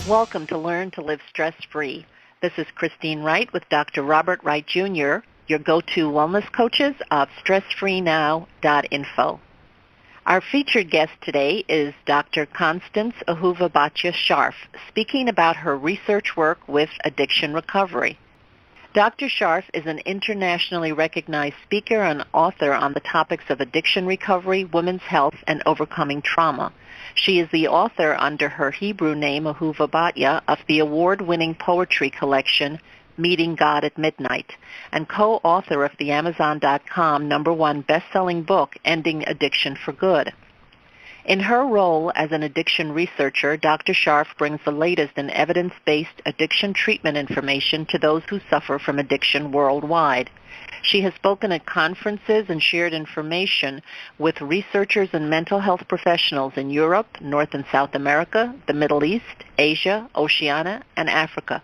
Welcome to Learn to Live Stress-Free. This is Christine Wright with Dr. Robert Wright Jr., your go-to wellness coaches of StressFreeNow.info. Our featured guest today is Dr. Constance Scharff, speaking about her research work with addiction recovery. Dr. Scharff is an internationally recognized speaker and author on the topics of addiction recovery, women's health, and overcoming trauma. She is the author under her Hebrew name, Ahuva Batya, of the award-winning poetry collection, Meeting God at Midnight, and co-author of the Amazon.com #1 best-selling book, Ending Addiction for Good. In her role as an addiction researcher, Dr. Scharff brings the latest in evidence-based addiction treatment information to those who suffer from addiction worldwide. She has spoken at conferences and shared information with researchers and mental health professionals in Europe, North and South America, the Middle East, Asia, Oceania, and Africa.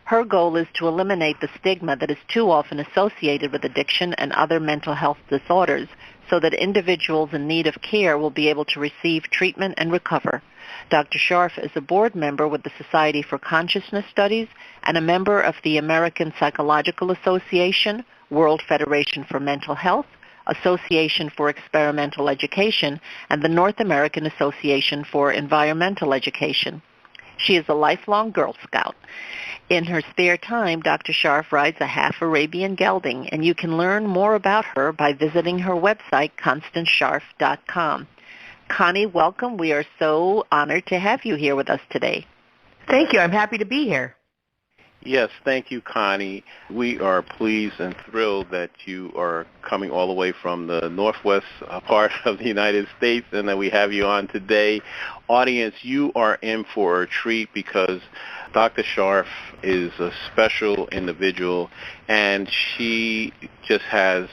Her goal is to eliminate the stigma that is too often associated with addiction and other mental health disorders so that individuals in need of care will be able to receive treatment and recover. Dr. Scharff is a board member with the Society for Consciousness Studies and a member of the American Psychological Association, World Federation for Mental Health, Association for Experimental Education, and the North American Association for Environmental Education. She is a lifelong Girl Scout. In her spare time, Dr. Scharff rides a half-Arabian gelding, and you can learn more about her by visiting her website, ConstanceScharff.com. Connie, welcome. We are so honored to have you here with us today. Thank you. I'm happy to be here. Yes, thank you, Connie. We are pleased and thrilled that you are coming all the way from the northwest part of the United States and that we have you on today. Audience, you are in for a treat because Dr. Scharff is a special individual and she just has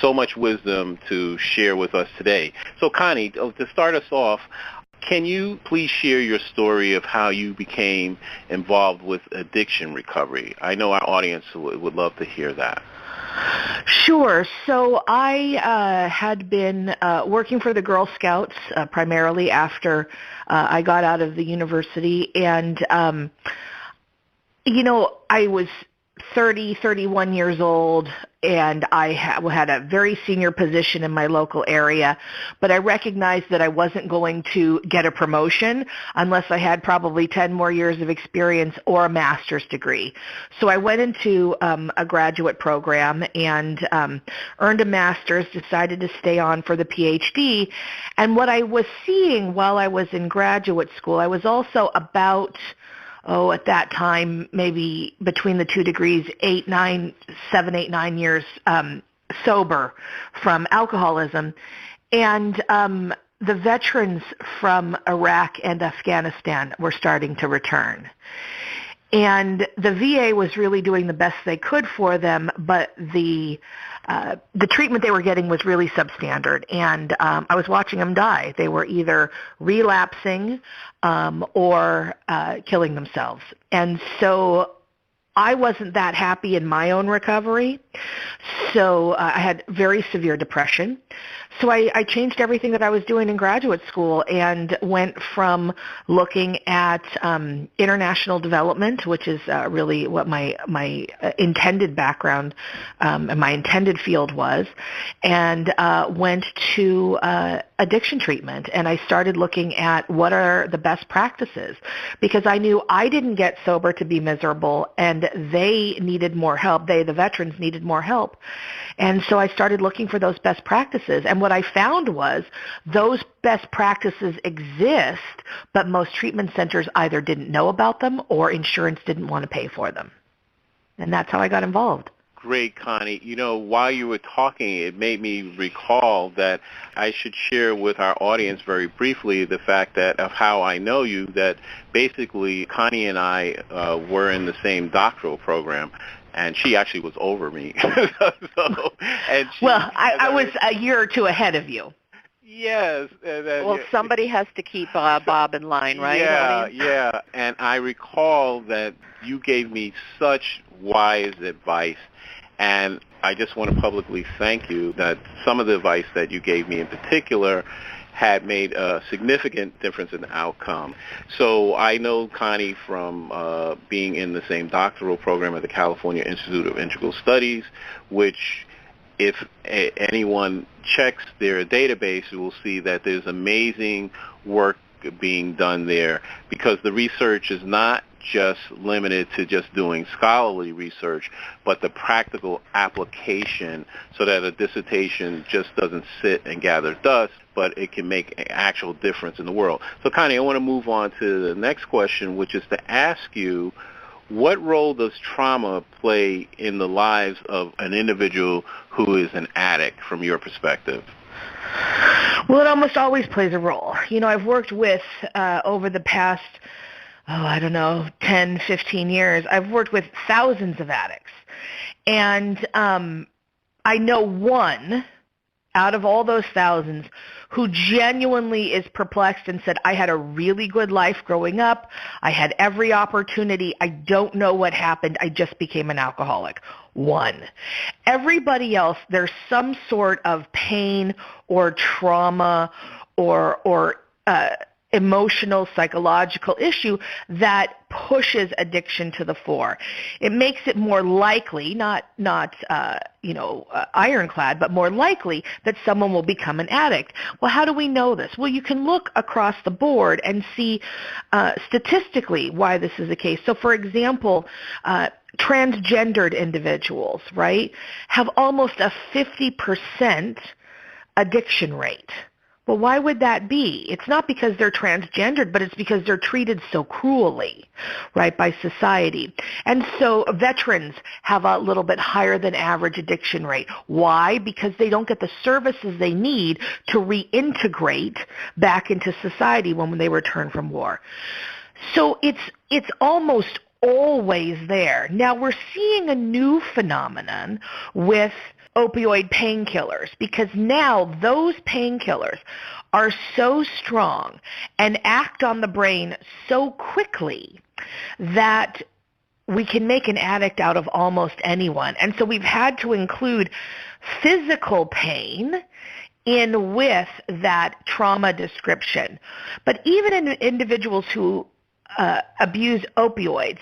so much wisdom to share with us today. So, Connie, to start us off, can you please share your story of how you became involved with addiction recovery? I know our audience would love to hear that. Sure. So I had been working for the Girl Scouts primarily after I got out of the university. And, I was 31 years old, and I had a very senior position in my local area, but I recognized that I wasn't going to get a promotion unless I had probably 10 more years of experience or a master's degree. So I went into a graduate program and earned a master's, decided to stay on for the PhD, and what I was seeing while I was in graduate school, I was also about at that time, maybe between the 2 degrees, 7, 8, 9 years sober from alcoholism. And the veterans from Iraq and Afghanistan were starting to return. And the VA was really doing the best they could for them, but the treatment they were getting was really substandard, and I was watching them die. They were either relapsing or killing themselves. And so I wasn't that happy in my own recovery, so I had very severe depression. So I changed everything that I was doing in graduate school and went from looking at international development, which is really what my intended background and my intended field was, and went to addiction treatment. And I started looking at what are the best practices, because I knew I didn't get sober to be miserable, and they needed more help. The veterans needed more help. And so I started looking for those best practices. And what I found was those best practices exist, but most treatment centers either didn't know about them or insurance didn't want to pay for them. And that's how I got involved. Great, Connie. While you were talking, it made me recall that I should share with our audience very briefly the fact that of how I know you, that basically Connie and I were in the same doctoral program. And she actually was over me. I was a year or two ahead of you. Yes. Somebody has to keep Bob in line, right? Yeah. And I recall that you gave me such wise advice. And I just want to publicly thank you that some of the advice that you gave me in particular had made a significant difference in the outcome. So I know Connie from being in the same doctoral program at the California Institute of Integral Studies, which if anyone checks their database, you will see that there's amazing work being done there, because the research is not just limited to just doing scholarly research, but the practical application, so that a dissertation just doesn't sit and gather dust, but it can make an actual difference in the world. So Connie, I want to move on to the next question, which is to ask you, what role does trauma play in the lives of an individual who is an addict from your perspective? Well, it almost always plays a role. You know, I've worked with, over the past, 10, 15 years, I've worked with thousands of addicts. And I know one out of all those thousands who genuinely is perplexed and said, I had a really good life growing up. I had every opportunity. I don't know what happened. I just became an alcoholic. One. Everybody else, there's some sort of pain or trauma or emotional, psychological issue that pushes addiction to the fore. It makes it more likely, not ironclad, but more likely that someone will become an addict. Well, how do we know this? Well, you can look across the board and see statistically why this is the case. So, for example, transgendered individuals, right, have almost a 50% addiction rate. Well, why would that be? It's not because they're transgendered, but it's because they're treated so cruelly, right, by society. And so veterans have a little bit higher than average addiction rate. Why? Because they don't get the services they need to reintegrate back into society when they return from war. So it's almost always there. Now we're seeing a new phenomenon with opioid painkillers, because now those painkillers are so strong and act on the brain so quickly that we can make an addict out of almost anyone. And so we've had to include physical pain in with that trauma description. But even in individuals who abuse opioids,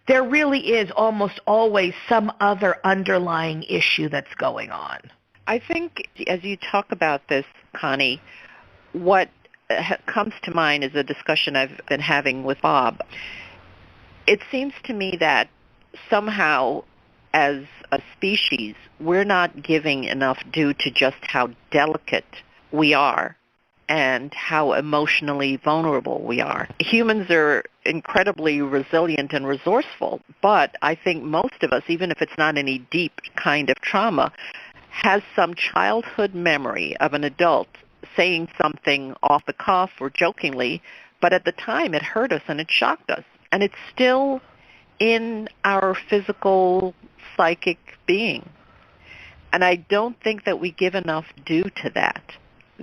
there really is almost always some other underlying issue that's going on. I think as you talk about this, Connie, what comes to mind is a discussion I've been having with Bob. It seems to me that somehow as a species, we're not giving enough due to just how delicate we are and how emotionally vulnerable we are. Humans are incredibly resilient and resourceful, but I think most of us, even if it's not any deep kind of trauma, has some childhood memory of an adult saying something off the cuff or jokingly, but at the time it hurt us and it shocked us. And it's still in our physical, psychic being. And I don't think that we give enough due to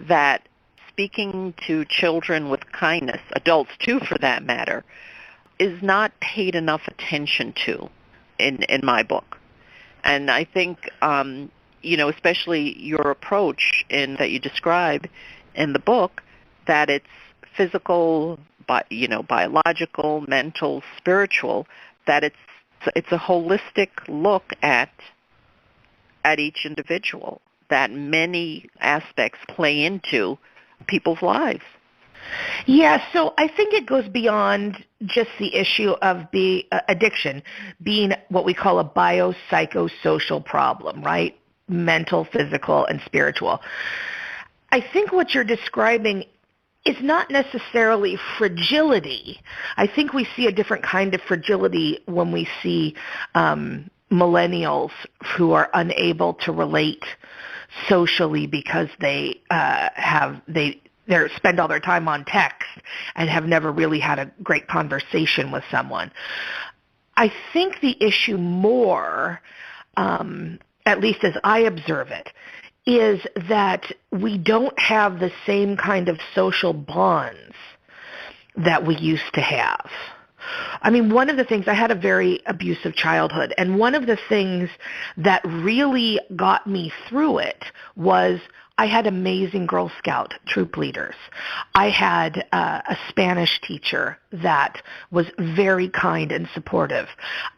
that speaking to children with kindness, adults too for that matter, is not paid enough attention to in my book. And I think, especially your approach that you describe in the book, that it's physical, biological, mental, spiritual, that it's a holistic look at each individual, that many aspects play into people's lives. Yeah, so I think it goes beyond just the issue of addiction being what we call a biopsychosocial problem, right? Mental, physical, and spiritual. I think what you're describing is not necessarily fragility. I think we see a different kind of fragility when we see millennials who are unable to relate socially because they spend all their time on text and have never really had a great conversation with someone. I think the issue more, at least as I observe it, is that we don't have the same kind of social bonds that we used to have. I mean, one of the things, I had a very abusive childhood, and one of the things that really got me through it was I had amazing Girl Scout troop leaders. I had a Spanish teacher that was very kind and supportive.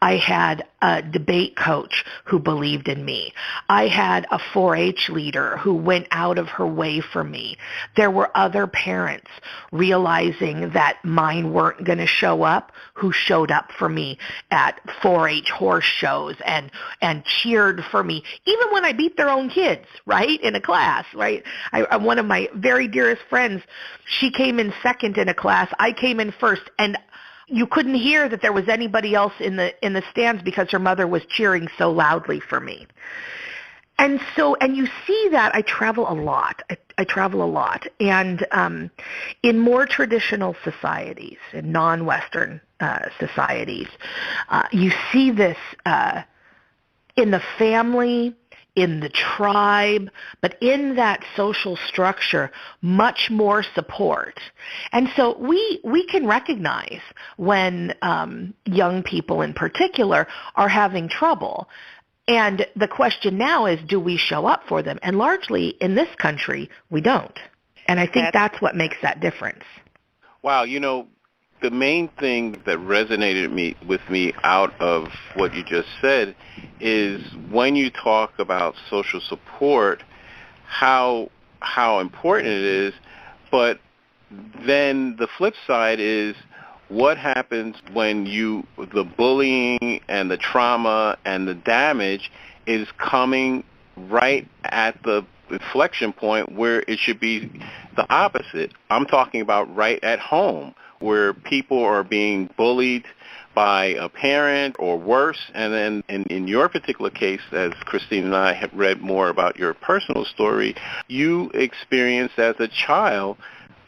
I had a debate coach who believed in me. I had a 4-H leader who went out of her way for me. There were other parents realizing that mine weren't going to show up who showed up for me at 4-H horse shows and cheered for me, even when I beat their own kids, right, in a class, right? One of my very dearest friends, she came in second in a class. I came in first, and you couldn't hear that there was anybody else in the stands because her mother was cheering so loudly for me. And you see that I travel a lot. I travel a lot. And in more traditional societies, in non-Western societies, you see this in the family, in the tribe, but in that social structure, much more support. And so we can recognize when young people in particular are having trouble. And the question now is, do we show up for them? And largely in this country, we don't. And I think that's what makes that difference. Wow, the main thing that resonated with me out of what you just said is when you talk about social support, how important it is, but then the flip side is what happens when the bullying and the trauma and the damage is coming right at the inflection point where it should be the opposite. I'm talking about right at home, where people are being bullied by a parent or worse. And then in your particular case, as Christine and I have read more about your personal story, you experienced as a child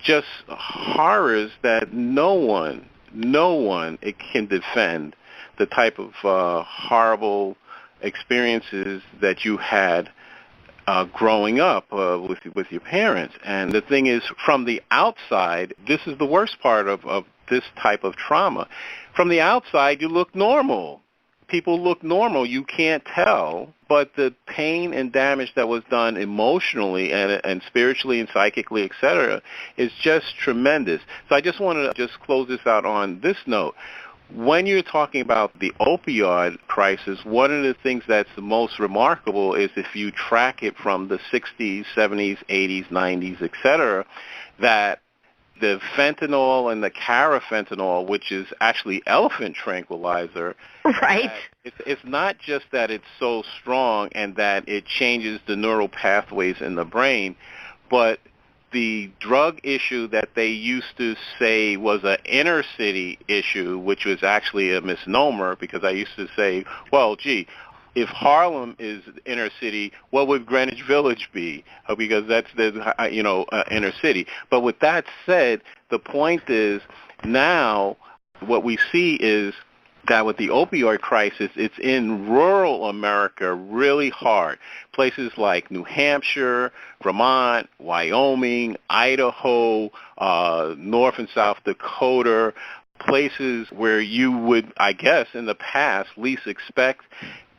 just horrors that no one can defend, the type of horrible experiences that you had growing up with your parents. And the thing is, from the outside, this is the worst part of this type of trauma. From the outside, you look normal. People look normal. You can't tell. But the pain and damage that was done emotionally and spiritually and psychically, et cetera, is just tremendous. So I just wanted to just close this out on this note. When you're talking about the opioid crisis, one of the things that's the most remarkable is if you track it from the 60s, 70s, 80s, 90s, et cetera, that the fentanyl and the carafentanil, which is actually elephant tranquilizer, right? It's not just that it's so strong and that it changes the neural pathways in the brain, but the drug issue that they used to say was an inner city issue, which was actually a misnomer, because I used to say, well, gee, if Harlem is inner city, what would Greenwich Village be? Because that's the inner city. But with that said, the point is now what we see is that with the opioid crisis, it's in rural America really hard. Places like New Hampshire, Vermont, Wyoming, Idaho, North and South Dakota, places where you would, I guess, in the past least expect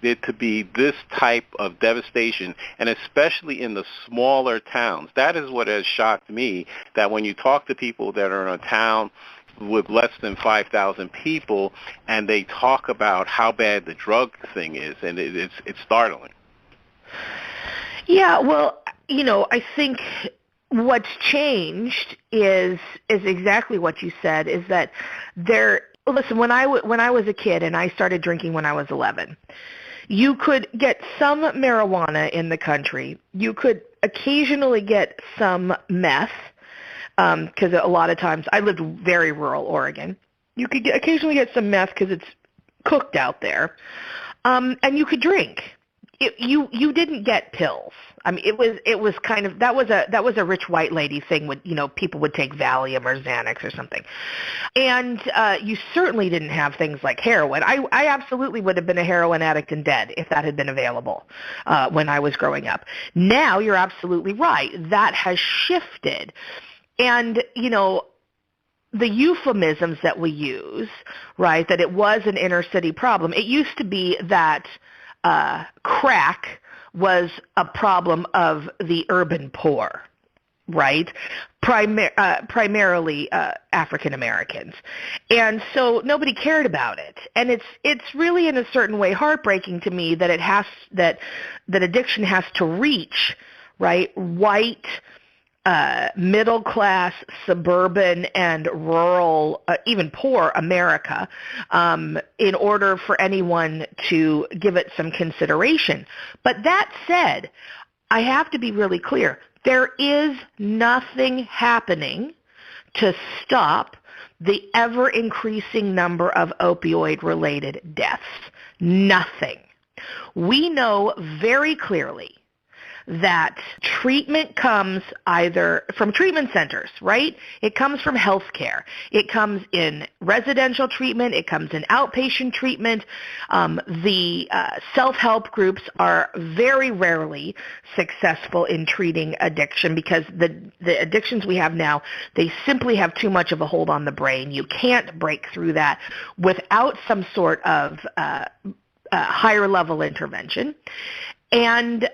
it to be this type of devastation, and especially in the smaller towns. That is what has shocked me, that when you talk to people that are in a town with less than 5,000 people, and they talk about how bad the drug thing is, and it's startling. Yeah, well, I think what's changed is exactly what you said, is that listen, when I was a kid and I started drinking when I was 11, you could get some marijuana in the country. You could occasionally get some meth, because a lot of times, I lived very rural Oregon. You could occasionally get some meth because it's cooked out there, and you could drink. You didn't get pills. I mean, it was kind of, that was a rich white lady thing. People would take Valium or Xanax or something, and you certainly didn't have things like heroin. I absolutely would have been a heroin addict and dead if that had been available when I was growing up. Now you're absolutely right. That has shifted. And, the euphemisms that we use, right, that it was an inner city problem, it used to be that crack was a problem of the urban poor, right? Primarily African Americans, and so nobody cared about it. And it's really in a certain way heartbreaking to me that that addiction has to reach, right, white, middle class, suburban, and rural, even poor America, in order for anyone to give it some consideration. But that said, I have to be really clear. There is nothing happening to stop the ever-increasing number of opioid-related deaths. Nothing. We know very clearly that treatment comes either from treatment centers, right? It comes from healthcare. It comes in residential treatment. It comes in outpatient treatment. The self-help groups are very rarely successful in treating addiction because the addictions we have now, they simply have too much of a hold on the brain. You can't break through that without some sort of higher level intervention. And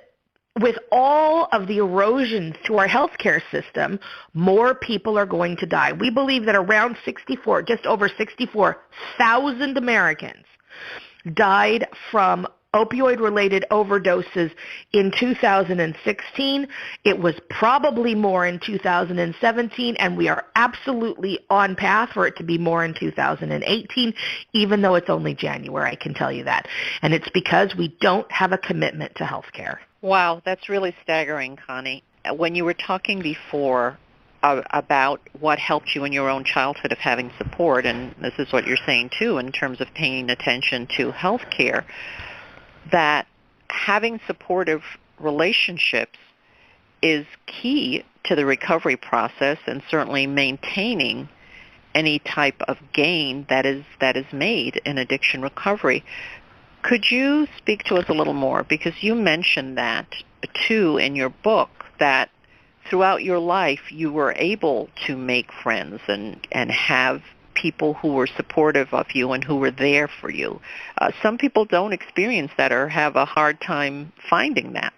with all of the erosions to our healthcare system, more people are going to die. We believe that around just over 64,000 Americans died from opioid-related overdoses in 2016. It was probably more in 2017, and we are absolutely on path for it to be more in 2018, even though it's only January, I can tell you that. And it's because we don't have a commitment to healthcare. Wow, that's really staggering, Connie. When you were talking before about what helped you in your own childhood of having support, and this is what you're saying too in terms of paying attention to health care, that having supportive relationships is key to the recovery process and certainly maintaining any type of gain that is made in addiction recovery. Could you speak to us a little more? Because you mentioned that, too, in your book, that throughout your life you were able to make friends and have people who were supportive of you and who were there for you. Some people don't experience that or have a hard time finding that.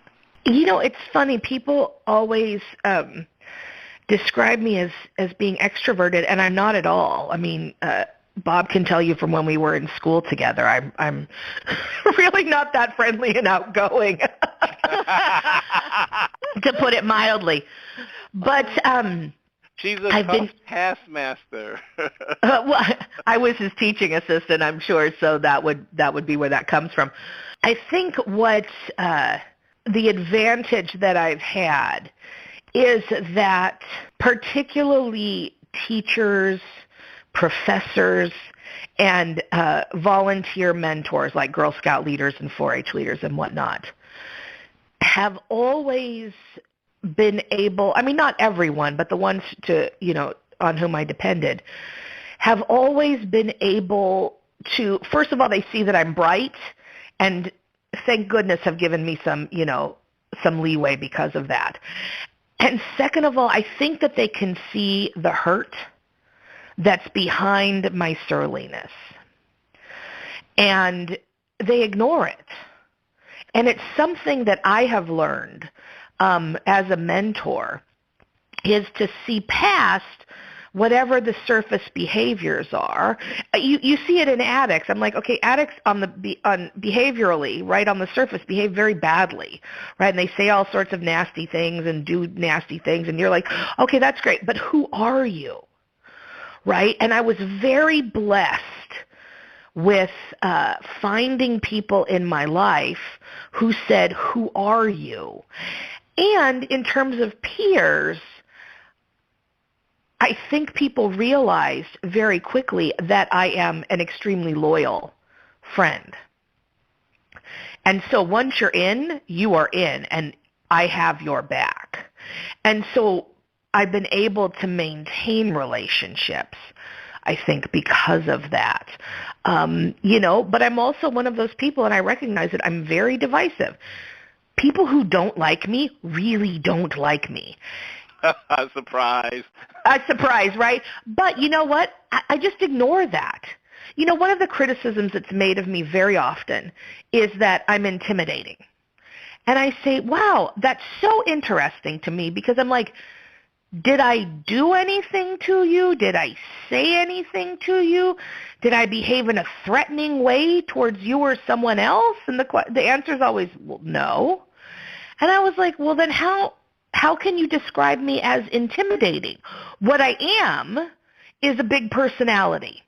You know, it's funny. People always describe me as being extroverted, and I'm not at all. I mean, Bob can tell you from when we were in school together, I'm really not that friendly and outgoing, to put it mildly. But she's a taskmaster. Well, I was his teaching assistant, I'm sure, so that would be where that comes from. I think what the advantage that I've had is that particularly teachers, professors, and volunteer mentors like Girl Scout leaders and 4-H leaders and whatnot have always been able, I mean, not everyone, but the ones on whom I depended, have always been able to, first of all, they see that I'm bright, and thank goodness have given me some leeway because of that. And second of all, I think that they can see the hurt that's behind my surliness. And they ignore it. And it's something that I have learned as a mentor, is to see past whatever the surface behaviors are. You see it in addicts. I'm like, okay, addicts on behaviorally, right, on the surface behave very badly, right? And they say all sorts of nasty things and do nasty things, and you're like, okay, that's great, but who are you? Right? And I was very blessed with finding people in my life who said, who are you? And in terms of peers, I think people realized very quickly that I am an extremely loyal friend. And so once you're in, you are in, and I have your back. And so I've been able to maintain relationships, I think, because of that. But I'm also one of those people, and I recognize that I'm very divisive. People who don't like me really don't like me. Surprise. A surprise, right? But you know what? I just ignore that. One of the criticisms that's made of me very often is that I'm intimidating. And I say, wow, that's so interesting to me because I'm like, did I do anything to you? Did I say anything to you? Did I behave in a threatening way towards you or someone else? And the answer is always, well, no. And I was like, well, then how can you describe me as intimidating? What I am is a big personality.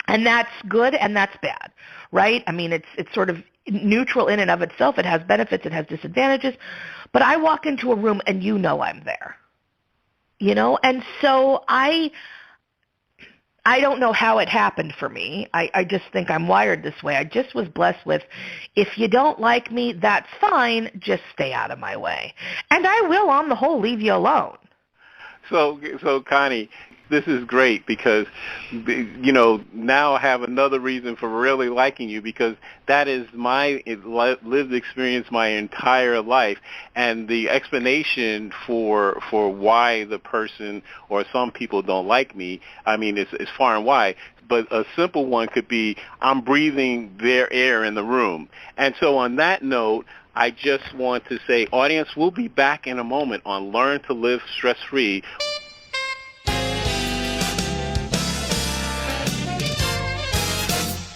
And that's good and that's bad, right? I mean, it's sort of neutral in and of itself. It has benefits, it has disadvantages. But I walk into a room and you know I'm there. You know, and so I don't know how it happened for me. I just think I'm wired this way. I just was blessed with, if you don't like me, that's fine. Just stay out of my way. And I will, on the whole, leave you alone. So Connie, this is great because, now I have another reason for really liking you, because that is my lived experience my entire life. And the explanation for why the person or some people don't like me, I mean, it's far and wide. But a simple one could be, I'm breathing their air in the room. And so on that note, I just want to say, audience, we'll be back in a moment on Learn to Live Stress-Free.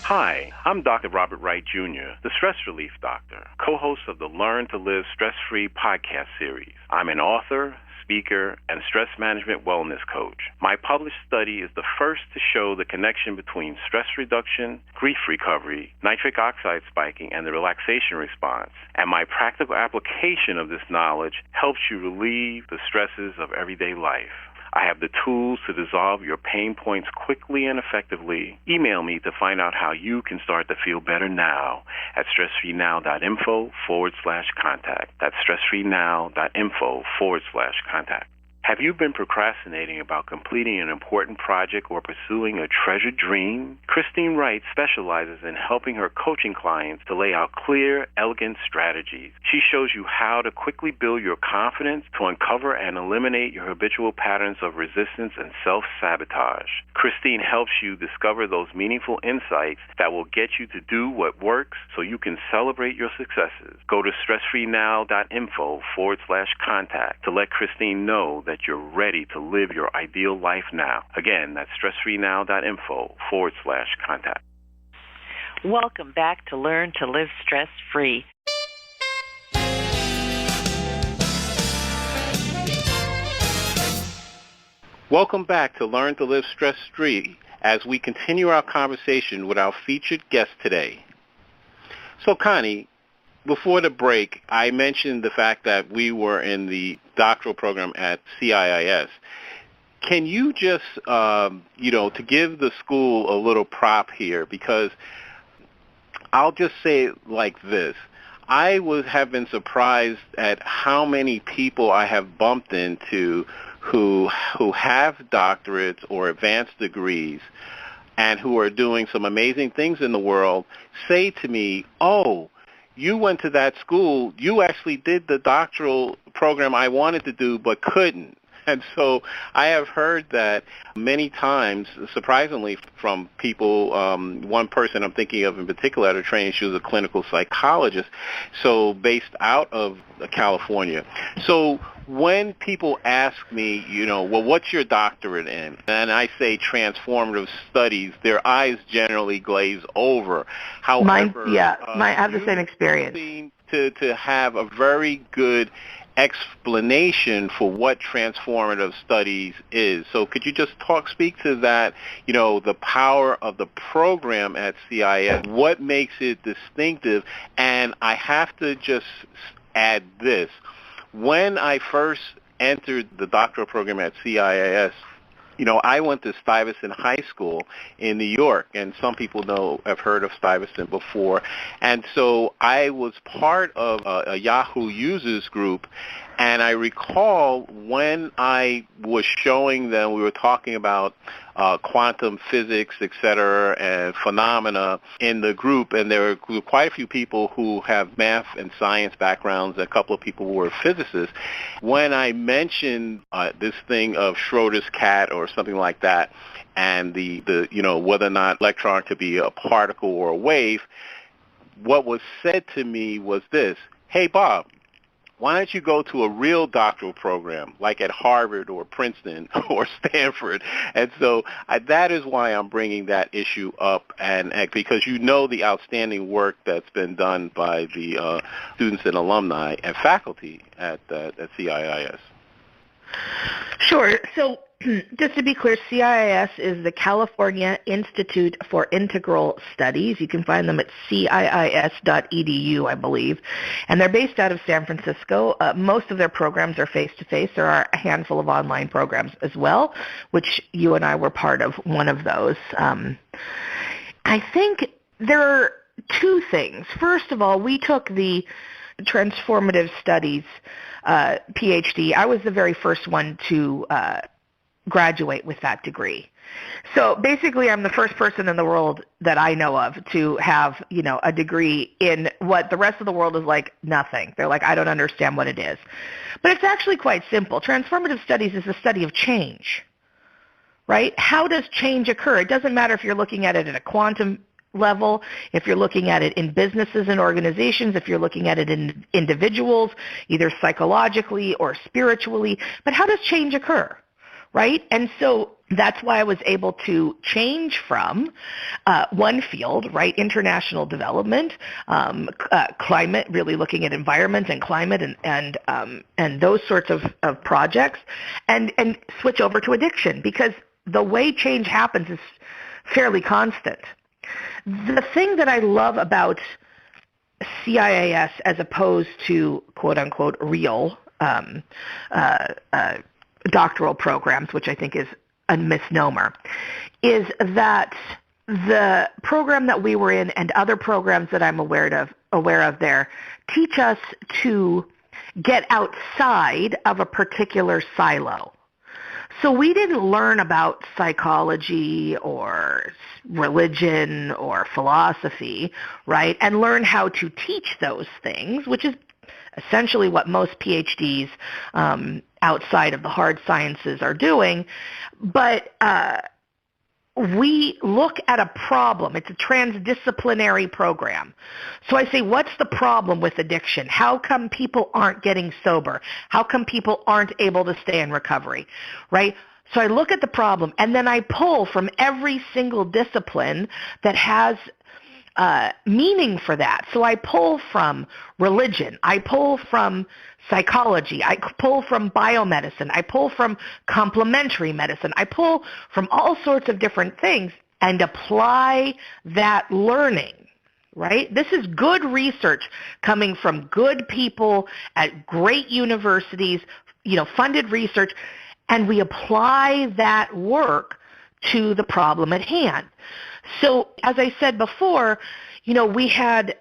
Hi, I'm Dr. Robert Wright, Jr., the Stress Relief Doctor, co-host of the Learn to Live Stress-Free podcast series. I'm an author, speaker, and stress management wellness coach. My published study is the first to show the connection between stress reduction, grief recovery, nitric oxide spiking, and the relaxation response. And my practical application of this knowledge helps you relieve the stresses of everyday life. I have the tools to dissolve your pain points quickly and effectively. Email me to find out how you can start to feel better now at stressfreenow.info/contact. That's stressfreenow.info/contact. Have you been procrastinating about completing an important project or pursuing a treasured dream? Christine Wright specializes in helping her coaching clients to lay out clear, elegant strategies. She shows you how to quickly build your confidence to uncover and eliminate your habitual patterns of resistance and self-sabotage. Christine helps you discover those meaningful insights that will get you to do what works so you can celebrate your successes. Go to stressfreenow.info/contact to let Christine know that you're ready to live your ideal life now. Again, that's stressfreenow.info/contact. Welcome back to Learn to Live Stress-Free. Welcome back to Learn to Live Stress-Free as we continue our conversation with our featured guest today. So, Connie, before the break, I mentioned the fact that we were in the doctoral program at CIIS. Can you just, to give the school a little prop here, because I'll just say it like this. I have been surprised at how many people I have bumped into who have doctorates or advanced degrees and who are doing some amazing things in the world say to me, oh, you went to that school, you actually did the doctoral program I wanted to do but couldn't. And so I have heard that many times, surprisingly, from people. One person I'm thinking of in particular at her training, she was a clinical psychologist, so based out of California. So when people ask me, well, what's your doctorate in? And I say transformative studies, their eyes generally glaze over. However, I have the same experience. Seem to have a very good explanation for what transformative studies is. So could you just speak to that, the power of the program at CIS, what makes it distinctive? And I have to just add this. When I first entered the doctoral program at CIIS, I went to Stuyvesant High School in New York, and some people have heard of Stuyvesant before. And so I was part of a Yahoo users group, and I recall when I was showing them, we were talking about quantum physics, et cetera, and phenomena in the group, and there were quite a few people who have math and science backgrounds, a couple of people who were physicists. When I mentioned this thing of Schrodinger's cat or something like that, and the whether or not electron could be a particle or a wave, what was said to me was this: hey, Bob, why don't you go to a real doctoral program like at Harvard or Princeton or Stanford? And so that is why I'm bringing that issue up, and because you know the outstanding work that's been done by the students and alumni and faculty at CIIS. Sure. So just to be clear, CIIS is the California Institute for Integral Studies. You can find them at ciis.edu, I believe. And they're based out of San Francisco. Most of their programs are face-to-face. There are a handful of online programs as well, which you and I were part of one of those. I think there are two things. First of all, we took the transformative studies PhD. I was the very first one to graduate with that degree. So basically, I'm the first person in the world that I know of to have, a degree in what the rest of the world is like nothing. They're like, I don't understand what it is. But it's actually quite simple. Transformative studies is the study of change, right? How does change occur? It doesn't matter if you're looking at it at a quantum level, if you're looking at it in businesses and organizations, if you're looking at it in individuals, either psychologically or spiritually, but how does change occur, right? And so that's why I was able to change from one field, right, international development, climate, really looking at environment and climate and those sorts of projects, and switch over to addiction, because the way change happens is fairly constant. The thing that I love about CIIS as opposed to quote-unquote real doctoral programs, which I think is a misnomer, is that the program that we were in and other programs that I'm aware of there teach us to get outside of a particular silo. So we didn't learn about psychology or religion or philosophy, right, and learn how to teach those things, which is essentially what most PhDs outside of the hard sciences are doing. But we look at a problem. It's a transdisciplinary program. So I say, what's the problem with addiction? How come people aren't getting sober? How come people aren't able to stay in recovery, right? So I look at the problem, and then I pull from every single discipline that has meaning for that. So I pull from religion. I pull from psychology. I pull from biomedicine. I pull from complementary medicine. I pull from all sorts of different things and apply that learning, right? This is good research coming from good people at great universities, funded research, and we apply that work to the problem at hand. So as I said before, we had,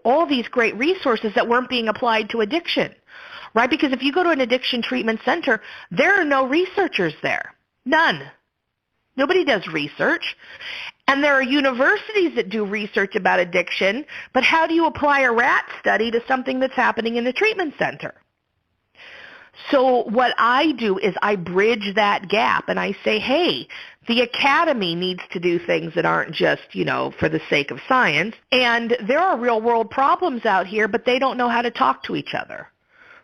all these great resources that weren't being applied to addiction, right? Because if you go to an addiction treatment center, there are no researchers there. None. Nobody does research. And there are universities that do research about addiction, but how do you apply a rat study to something that's happening in the treatment center? So what I do is I bridge that gap, and I say, hey, the academy needs to do things that aren't just, for the sake of science. And there are real-world problems out here, but they don't know how to talk to each other,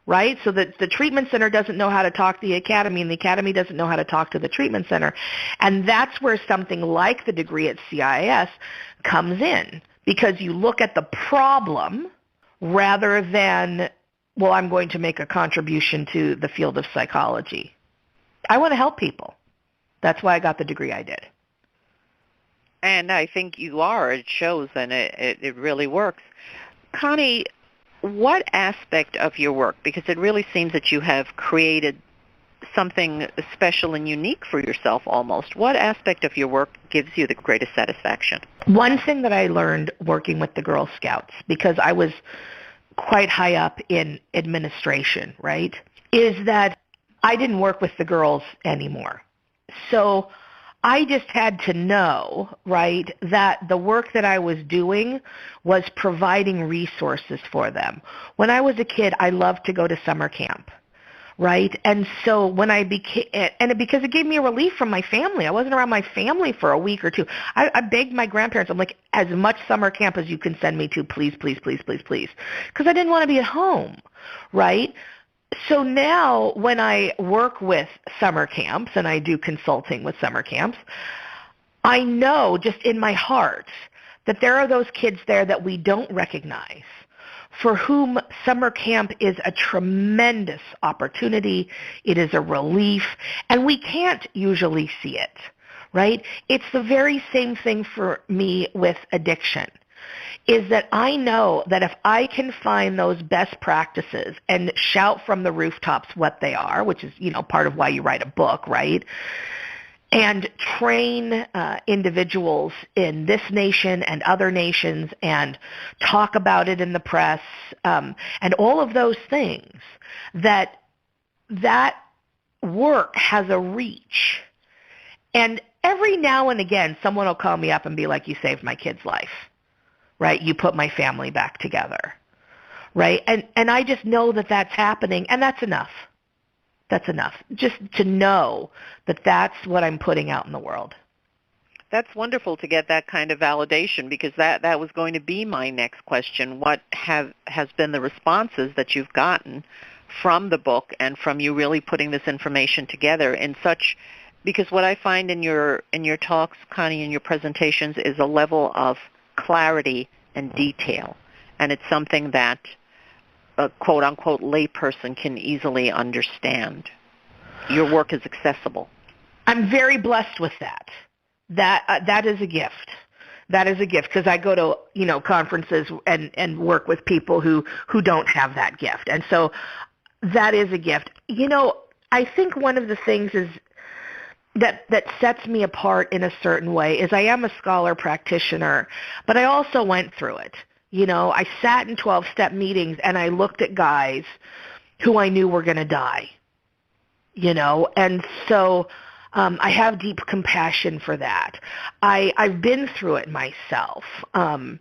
right? So that the treatment center doesn't know how to talk to the academy, and the academy doesn't know how to talk to the treatment center. And that's where something like the degree at CIIS comes in, because you look at the problem rather than, well, I'm going to make a contribution to the field of psychology. I want to help people. That's why I got the degree I did. And I think you are. It shows, and it really works. Connie, what aspect of your work, because it really seems that you have created something special and unique for yourself almost, what aspect of your work gives you the greatest satisfaction? One thing that I learned working with the Girl Scouts, because I was quite high up in administration, right, is that I didn't work with the girls anymore. So I just had to know, right, that the work that I was doing was providing resources for them. When I was a kid, I loved to go to summer camp, right? And so when I became, because it gave me a relief from my family. I wasn't around my family for a week or two. I begged my grandparents, I'm like, as much summer camp as you can send me to, please, please, please, please, please, because I didn't want to be at home, right? So now when I work with summer camps and I do consulting with summer camps, I know just in my heart that there are those kids there that we don't recognize, for whom summer camp is a tremendous opportunity. It is a relief, and we can't usually see it, right? It's the very same thing for me with addiction, is that I know that if I can find those best practices and shout from the rooftops what they are, which is, part of why you write a book, right? And train individuals in this nation and other nations and talk about it in the press, and all of those things, that work has a reach. And every now and again, someone will call me up and be like, you saved my kid's life, right? You put my family back together, right? And I just know that that's happening, and that's enough. That's enough, just to know that that's what I'm putting out in the world. That's wonderful to get that kind of validation, because that was going to be my next question. What has been the responses that you've gotten from the book and from you really putting this information together in such, because what I find in your talks, Connie, in your presentations, is a level of clarity and detail, and it's something that a quote-unquote layperson can easily understand. Your work is accessible. I'm very blessed with that. That is a gift. That is a gift, because I go to conferences and work with people who don't have that gift, and so that is a gift. I think one of the things is that sets me apart in a certain way is I am a scholar practitioner, but I also went through it. I sat in 12-step meetings and I looked at guys who I knew were going to die, and so I have deep compassion for that. I've been through it myself, and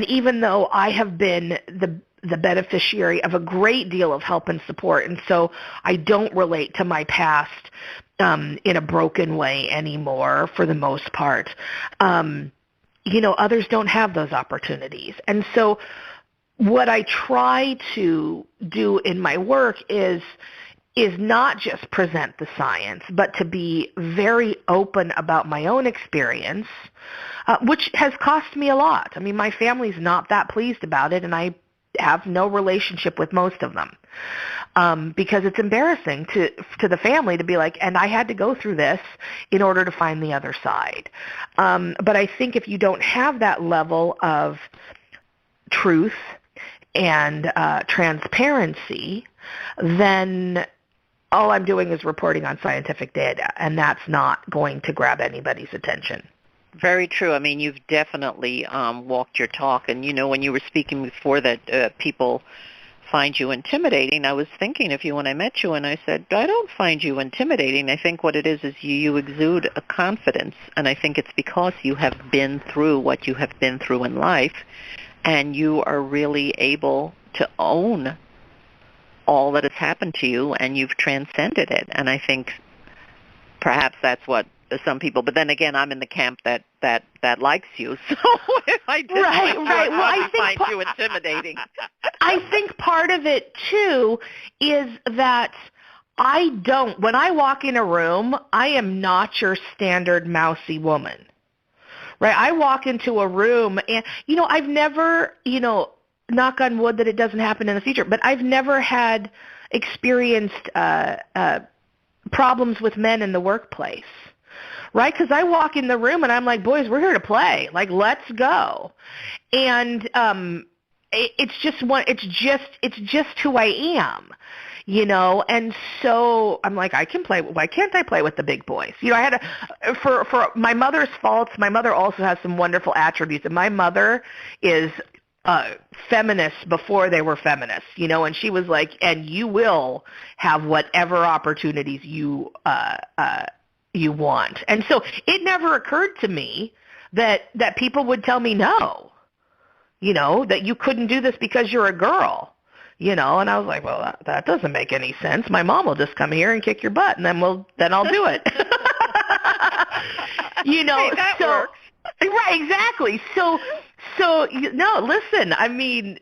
even though I have been the beneficiary of a great deal of help and support, and so I don't relate to my past in a broken way anymore for the most part. Others don't have those opportunities. And so what I try to do in my work is not just present the science, but to be very open about my own experience, which has cost me a lot. I mean, my family's not that pleased about it, and I have no relationship with most of them, because it's embarrassing to the family to be like, and I had to go through this in order to find the other side. But I think if you don't have that level of truth and transparency, then all I'm doing is reporting on scientific data, and that's not going to grab anybody's attention. Very true. I mean, you've definitely walked your talk. And, when you were speaking before that people find you intimidating, I was thinking of you when I met you, and I said, I don't find you intimidating. I think what it is you exude a confidence, and I think it's because you have been through what you have been through in life, and you are really able to own all that has happened to you, and you've transcended it. And I think perhaps that's what some people, but then again, I'm in the camp that likes you. So if I didn't like you, I find you intimidating. I think part of it too is that when I walk in a room, I am not your standard mousy woman, right? I walk into a room and, I've never, knock on wood that it doesn't happen in the future, but I've never had experienced problems with men in the workplace. Right? Because I walk in the room and I'm like, boys, we're here to play. Like, let's go. And it's just who I am, And so I'm like, I can play. Why can't I play with the big boys? I had for my mother's faults. My mother also has some wonderful attributes, and my mother is feminists before they were feminists, and she was like, and you will have whatever opportunities you want. And so it never occurred to me that people would tell me no, that you couldn't do this because you're a girl, And I was like, well, that doesn't make any sense. My mom will just come here and kick your butt, and then I'll do it. Hey, that works. Right, exactly. So no, listen, I mean,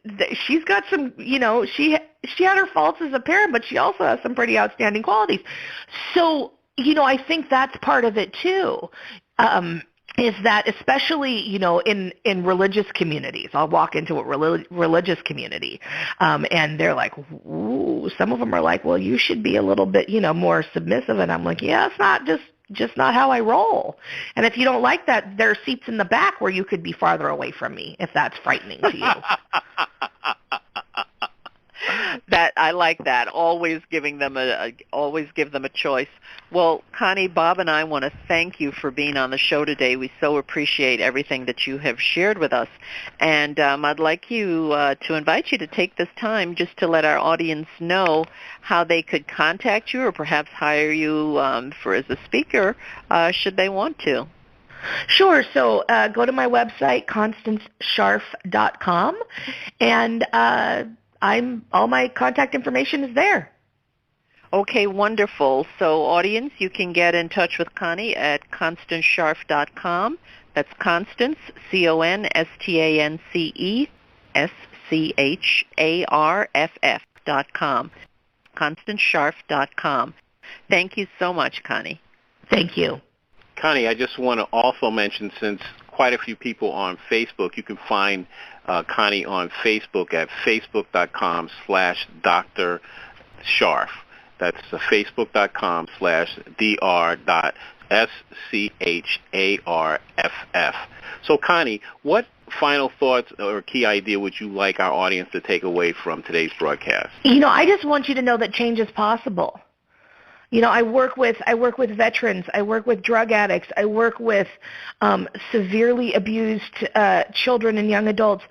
she's got some, she had her faults as a parent, but she also has some pretty outstanding qualities. So, I think that's part of it too. Is that especially, in religious communities, I'll walk into a religious community, and they're like, ooh, some of them are like, well, you should be a little bit, more submissive. And I'm like, yeah, it's not just not how I roll. And if you don't like that, there are seats in the back where you could be farther away from me if that's frightening to you. That I like that. Always give them a choice. Well, Connie, Bob and I want to thank you for being on the show today. We so appreciate everything that you have shared with us. And I'd like you to invite you to take this time just to let our audience know how they could contact you or perhaps hire you as a speaker should they want to. Sure. So go to my website, constancescharff.com, and all my contact information is there. Okay, wonderful. So, audience, you can get in touch with Connie at constancescharff.com. That's Constance, ConstanceScharff.com. ConstanceScharff.com. Thank you so much, Connie. Thank you. Connie, I just want to also mention, since quite a few people on Facebook, you can find Connie on Facebook at facebook.com/Dr. Scharff. That's facebook.com/dr.scharff. So, Connie, what final thoughts or key idea would you like our audience to take away from today's broadcast? I just want you to know that change is possible. I work with veterans. I work with drug addicts. I work with severely abused children and young adults.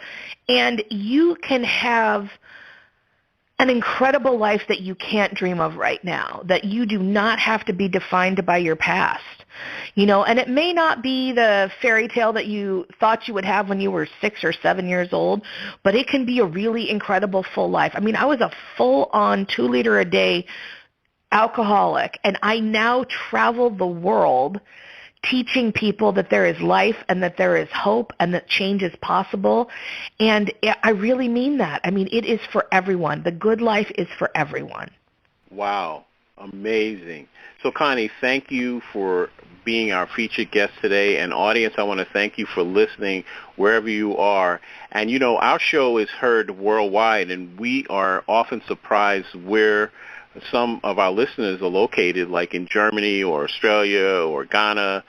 And you can have an incredible life that you can't dream of right now, that you do not have to be defined by your past. And it may not be the fairy tale that you thought you would have when you were 6 or 7 years old, but it can be a really incredible full life. I mean, I was a full-on 2-liter-a-day alcoholic, and I now travel the world teaching people that there is life and that there is hope and that change is possible. And I really mean that. I mean, it is for everyone. The good life is for everyone. Wow. Amazing. So, Connie, thank you for being our featured guest today. And audience, I want to thank you for listening wherever you are. And, our show is heard worldwide, and we are often surprised where some of our listeners are located, like in Germany or Australia or Ghana,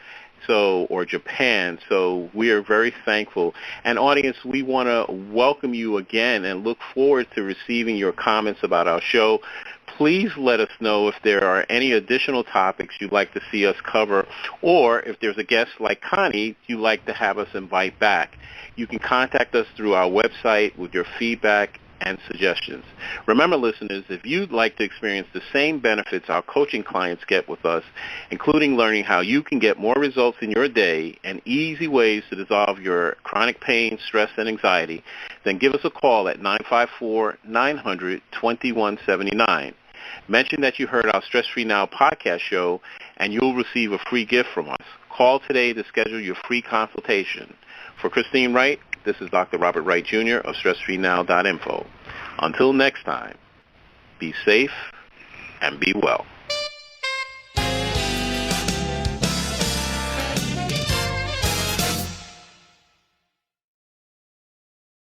or Japan. So we are very thankful. And audience, we want to welcome you again and look forward to receiving your comments about our show. Please let us know if there are any additional topics you'd like to see us cover, or if there's a guest like Connie you'd like to have us invite back. You can contact us through our website with your feedback and suggestions. Remember, listeners, if you'd like to experience the same benefits our coaching clients get with us, including learning how you can get more results in your day and easy ways to dissolve your chronic pain, stress, and anxiety, then give us a call at 954-900-2179. Mention that you heard our Stress Free Now podcast show, and you'll receive a free gift from us. Call today to schedule your free consultation. For Christine Wright, this is Dr. Robert Wright, Jr. of StressFreeNow.info. Until next time, be safe and be well.